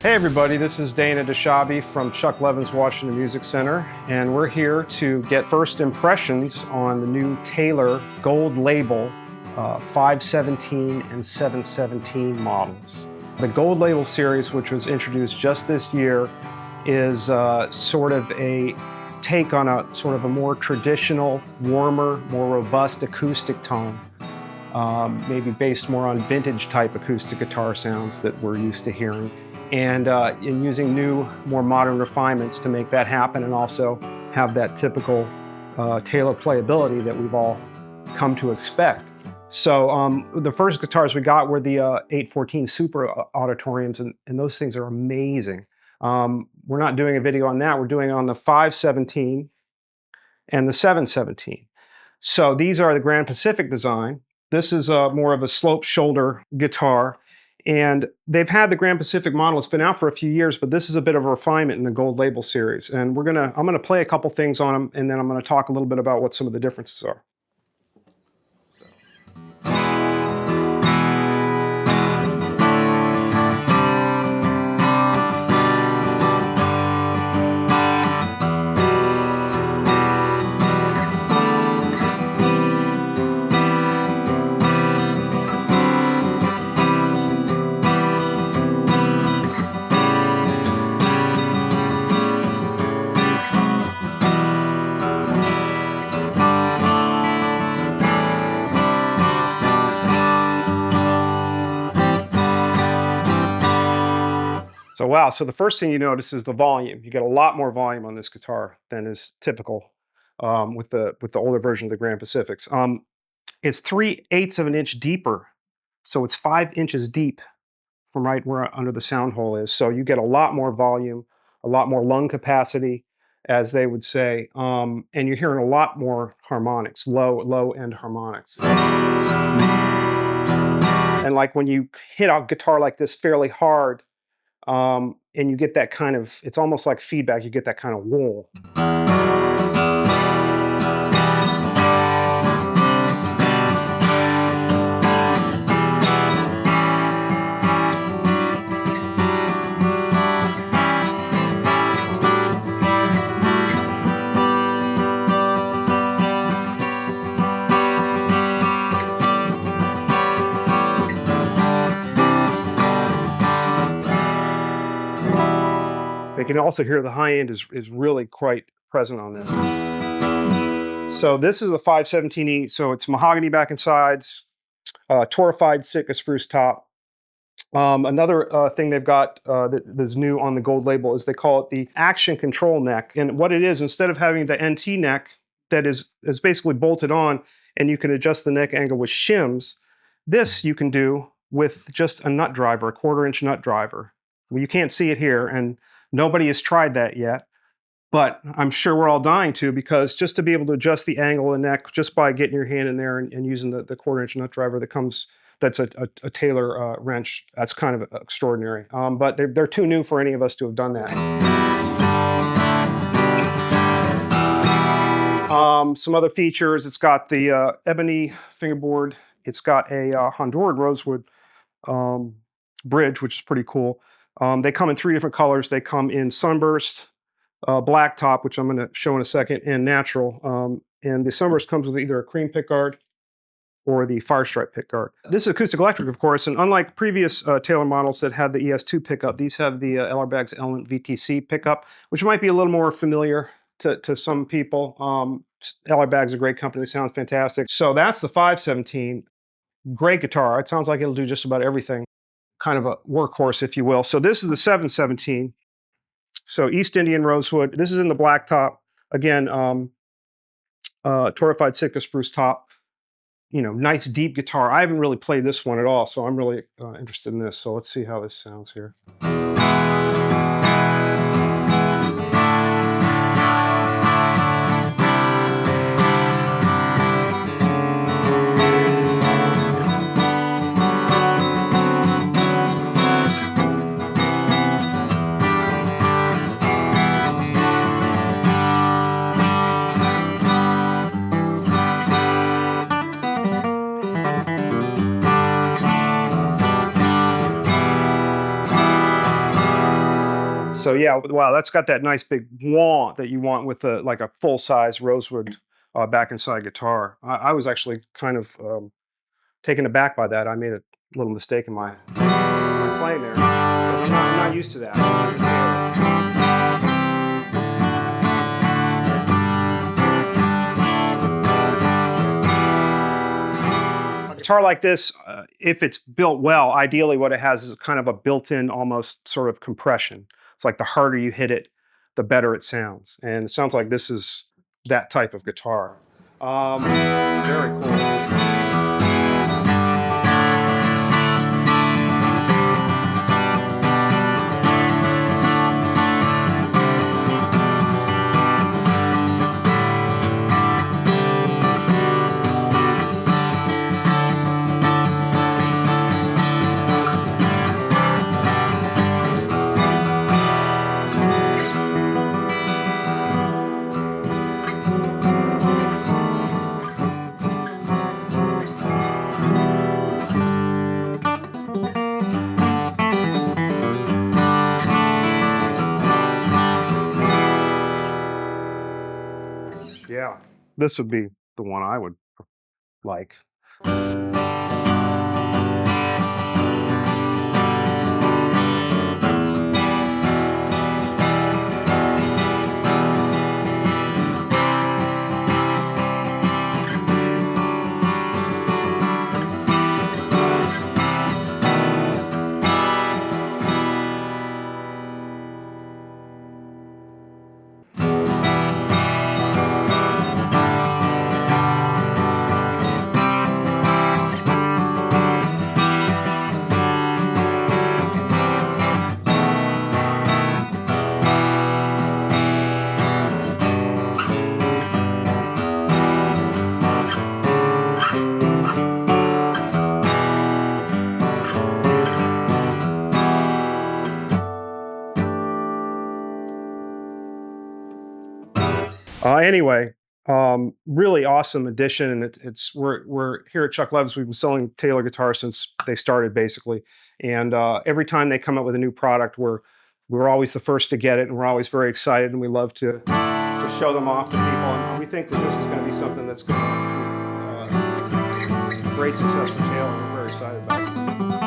Hey everybody, this is Dana Deshabi from Chuck Levin's Washington Music Center, and we're here to get first impressions on the new Taylor Gold Label 517 and 717 models. The Gold Label series, which was introduced just this year, is sort of a take on a sort of a more traditional, warmer, more robust acoustic tone, maybe based more on vintage type acoustic guitar sounds that we're used to hearing. And in using new, more modern refinements to make that happen and also have that typical Taylor playability that we've all come to expect. So the first guitars we got were the 814 Super Auditoriums, and those things are amazing. We're not doing a video on that, we're doing it on the 517 and the 717. So these are the Grand Pacific design. This is more of a slope shoulder guitar. And they've had the Grand Pacific model. It's been out for a few years, but this is a bit of a refinement in the Gold Label series. And I'm gonna play a couple things on them, and then I'm gonna talk a little bit about what some of the differences are. So wow, so the first thing you notice is the volume. You get a lot more volume on this guitar than is typical with the older version of the Grand Pacifics. It's 3/8 of an inch deeper, so it's 5 inches deep from right where under the sound hole is. So you get a lot more volume, a lot more lung capacity, as they would say, and you're hearing a lot more harmonics, low end harmonics. And like when you hit a guitar like this fairly hard, and you get that kind of, it's almost like feedback, you get that kind of whoa. They can also hear the high end is really quite present on this. So this is the 517E, so it's mahogany back and sides, torrefied Sitka spruce top. Another thing they've got that's new on the Gold Label is they call it the action control neck. And what it is, instead of having the NT neck that is basically bolted on and you can adjust the neck angle with shims, this you can do with just a nut driver, a 1/4 inch nut driver. Well, you can't see it here, and nobody has tried that yet, but I'm sure we're all dying to, because just to be able to adjust the angle of the neck just by getting your hand in there and using the 1/4 inch nut driver that's a Taylor wrench, that's kind of extraordinary. But they're too new for any of us to have done that. Some other features, it's got the ebony fingerboard. It's got a Honduran rosewood bridge, which is pretty cool. They come in 3 different colors. They come in sunburst, black top, which I'm going to show in a second, and natural. And the sunburst comes with either a cream pickguard or the fire stripe pickguard. This is acoustic electric, of course, and unlike previous Taylor models that had the ES2 pickup, these have the LR Baggs Element VTC pickup, which might be a little more familiar to some people. LR Baggs is a great company. It sounds fantastic. So that's the 517. Great guitar. It sounds like it'll do just about everything. Kind of a workhorse, if you will. So this is the 717. So East Indian rosewood. This is in the black top. Again, torrefied Sitka spruce top. You know, nice deep guitar. I haven't really played this one at all, so I'm really interested in this. So let's see how this sounds here. So yeah, wow, that's got that nice big wah that you want with like a full-size rosewood back inside guitar. I was actually kind of taken aback by that. I made a little mistake in my playing there because I'm not used to that. A guitar like this, if it's built well, ideally what it has is kind of a built-in almost sort of compression. It's like the harder you hit it, the better it sounds. And it sounds like this is that type of guitar. Very cool. Yeah, this would be the one I would like. Anyway, really awesome addition, and we're here at Chuck Levin's. We've been selling Taylor guitars since they started, basically, and every time they come up with a new product, we're always the first to get it, and we're always very excited, and we love to show them off to people. And we think that this is going to be something that's going to be great success for Taylor, and we're very excited about it.